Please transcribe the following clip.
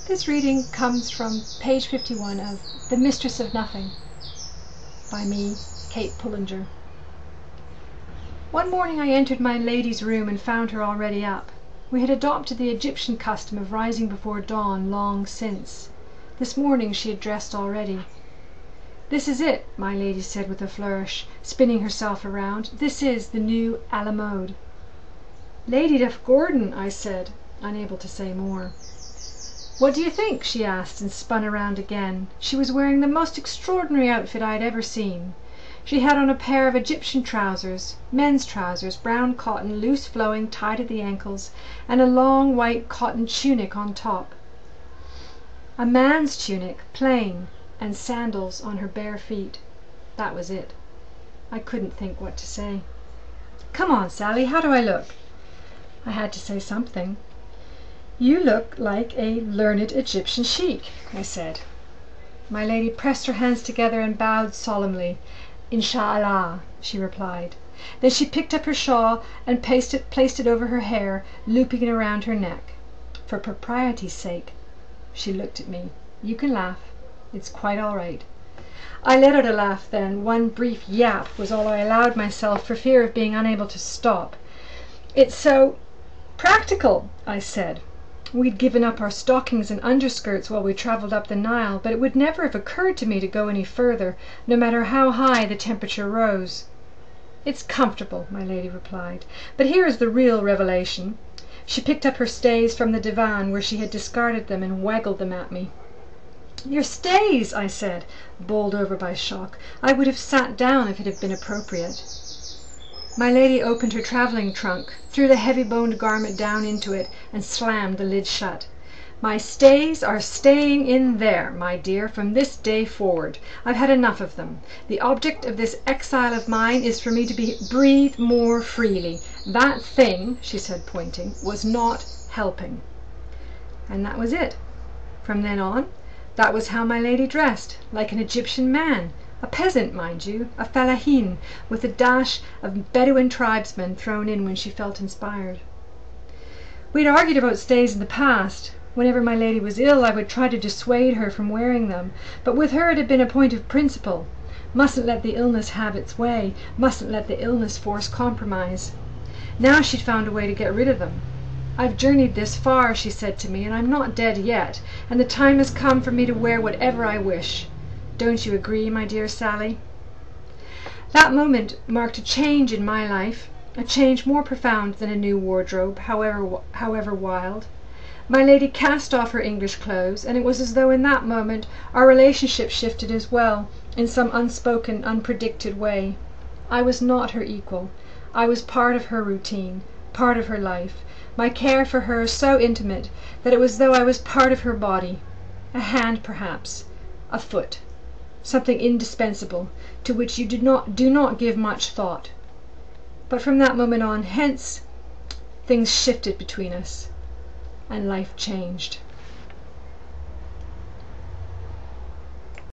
This reading comes from page 51 of The Mistress of Nothing by me, Kate Pullinger. One morning I entered my lady's room and found her already up. We had adopted the Egyptian custom of rising before dawn long since. This morning she had dressed already. "This is it," my lady said with a flourish, spinning herself around. "This is the new a la mode." "Lady Duff Gordon," I said, unable to say more. "What do you think?" she asked, and spun around again. She was wearing the most extraordinary outfit I had ever seen. She had on a pair of Egyptian trousers, men's trousers, brown cotton, loose flowing, tied at the ankles, and a long white cotton tunic on top. A man's tunic, plain, and sandals on her bare feet. That was it. I couldn't think what to say. "Come on, Sally, how do I look?" I had to say something. "You look like a learned Egyptian sheik," I said. My lady pressed her hands together and bowed solemnly. "Inshallah," she replied. Then she picked up her shawl and placed it over her hair, looping it around her neck. "For propriety's sake." She looked at me. "You can laugh. It's quite all right." I let out a laugh then. One brief yap was all I allowed myself for fear of being unable to stop. "It's so practical," I said. We'd given up our stockings and underskirts while we travelled up the Nile, but it would never have occurred to me to go any further, no matter how high the temperature rose. "It's comfortable," my lady replied. "But here is the real revelation." She picked up her stays from the divan where she had discarded them and waggled them at me. "Your stays!" I said, bowled over by shock. I would have sat down if it had been appropriate. My lady opened her travelling trunk, threw the heavy-boned garment down into it, and slammed the lid shut. "My stays are staying in there, my dear, from this day forward. I've had enough of them. The object of this exile of mine is for me to breathe more freely. That thing," she said, pointing, "was not helping." And that was it. From then on, that was how my lady dressed, like an Egyptian man. A peasant, mind you, a fellahin, with a dash of Bedouin tribesman thrown in when she felt inspired. We'd argued about stays in the past. Whenever my lady was ill I would try to dissuade her from wearing them, but with her it had been a point of principle. Mustn't let the illness have its way, mustn't let the illness force compromise. Now she'd found a way to get rid of them. "I've journeyed this far," she said to me, "and I'm not dead yet, and the time has come for me to wear whatever I wish. Don't you agree, my dear Sally?" That moment marked a change in my life, a change more profound than a new wardrobe, however wild. My lady cast off her English clothes, and it was as though in that moment our relationship shifted as well, in some unspoken, unpredicted way. I was not her equal. I was part of her routine, part of her life, my care for her so intimate that it was as though I was part of her body, a hand perhaps, a foot, something indispensable, to which you do not give much thought. But from that moment on, hence, things shifted between us, and life changed.